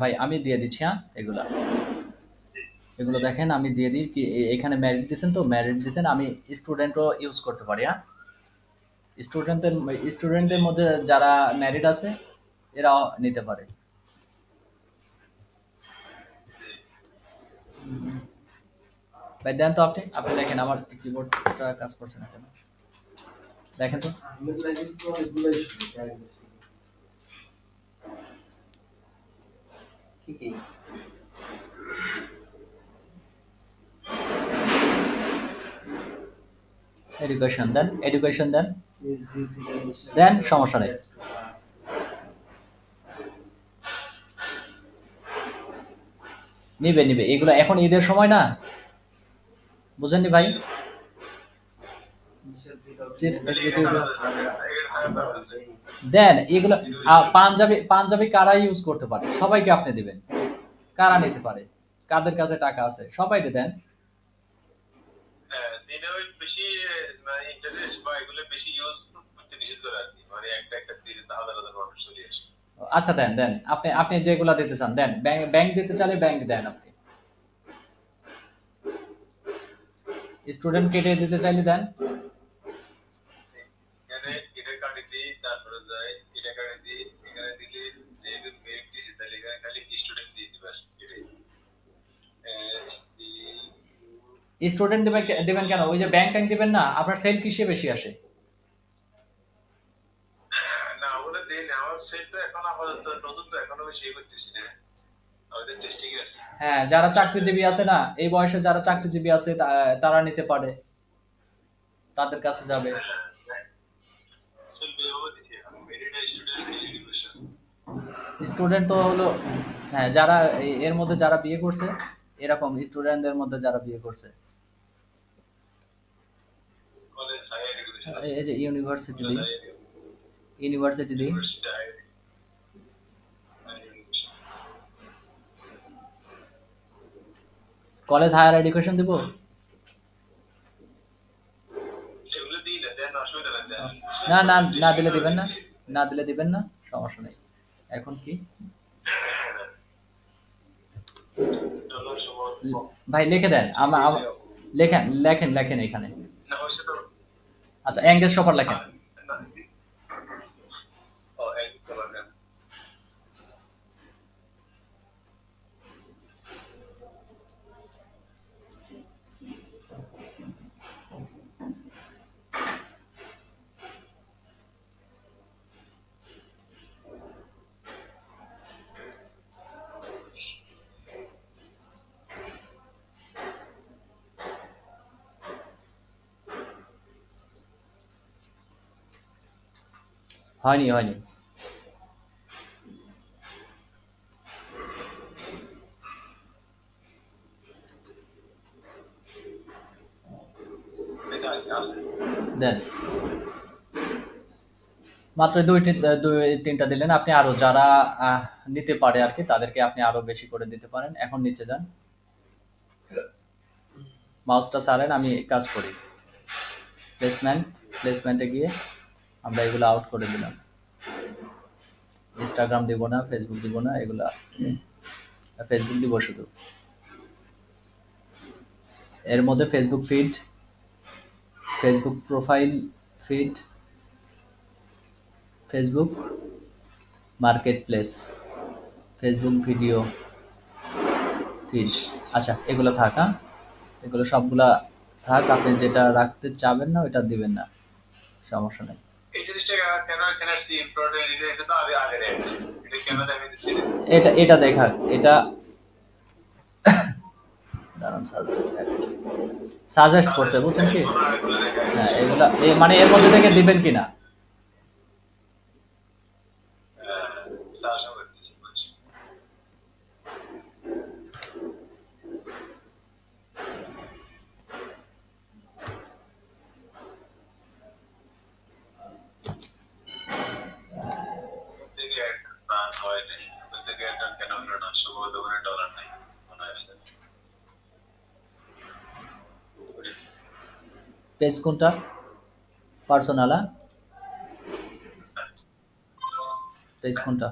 ভাই আমি দিয়ে দিচ্ছি, হ্যাঁ, এগুলা এগুলো দেখেন আমি দিয়ে দিই কি এখানে মেরিট দিছেন, তো মেরিট দিছেন আমি স্টুডেন্টও ইউজ করতে পারি, হ্যাঁ। স্টুডেন্টদের স্টুডেন্টদের মধ্যে যারা মেরিট আছে এরা নিতে পারে। ভাই দেন তো, আপনি আপনি দেখেন আমার কিবোর্ডটা কাজ করছে না কেন, দেখেন তো। এডুকেশন দেন, এডুকেশন দেন, দেন সমস্যা নেই। নিবে নিবে এগুলো, এখন ঈদের সময় না, বুঝেননি ভাই। চিফ এক্সিকিউটিভ দেন এগুলো। পাঞ্জাবি পাঞ্জাবি কারা ইউজ করতে পারে, সবাইকে আপনি দিবেন। কারা নিতে পারে, কাদের কাছে টাকা আছে সবাইকে দেন। আচ্ছা দেন দেন, আপনি আপনি যেগুলা দিতে চান দেন, ব্যাংক ব্যাংক দিতে চাইলে ব্যাংক দেন, আপনি স্টুডেন্ট কেটে দিতে চাইলে দেন। স্টুডেন্ট দিবেন দিবেন কেন, ওই যে ব্যাংক ট্যাঙ্ক দিবেন না, আপনার সেল কিসে বেশি আসে? হ্যাঁ, যারা চাকরিজীবী আছে না, এই বয়সে যারা চাকরিজীবী আছে তারা নিতে পারে, তাদের কাছে যাবে। স্টুডেন্ট তো হলো, হ্যাঁ, যারা এর মধ্যে যারা বিয়ে করছে, এরকম স্টুডেন্টদের মধ্যে যারা বিয়ে করছে, এই যে ইউনিভার্সিটি দিই, ইউনিভার্সিটি দিই। কলেজ হায়ার এডুকেশন দিব। না না, না দিলে দিবেন না, না দিলে দিবেন না, সমস্যা নেই। এখন কি ভাই লিখে দেন, লেখেন লেখেন লেখেন এখানে। আচ্ছা এঙ্গেজ শপার লেখেন। হয়নি হয়নি। দেন মাত্র দুই তিনটা দিলেন আপনি, আরো যারা নিতে পারে আর কি, তাদেরকে আপনি আরো বেশি করে দিতে পারেন। এখন নিচে যান, মাউসটা ছাড়েন, আমি কাজ করি। প্লেসমেন্ট, প্লেসমেন্টে গিয়ে আমরা এগুলো আউট করে দিলাম। ইনস্টাগ্রাম দিব না, ফেসবুক দিব না, এগুলা ফেসবুক দিব শুধু। এর মধ্যে Facebook feed, Facebook profile feed, Facebook market place, Facebook video feed. আচ্ছা এগুলো থাক, হ্যাঁ, এগুলো সবগুলা থাক। আপনি যেটা রাখতে চাবেন না ওইটা দিবেন না, সমস্যা নেই। এটা এটা দেখা, এটা দাঁড়ান, সাজেস্ট করছে, বুঝছেন কি? হ্যাঁ এগুলা মানে এর মধ্যে থেকে দিবেন কিনা। পেজ কোনটা, পার্সোনাল, পেজ কোনটা?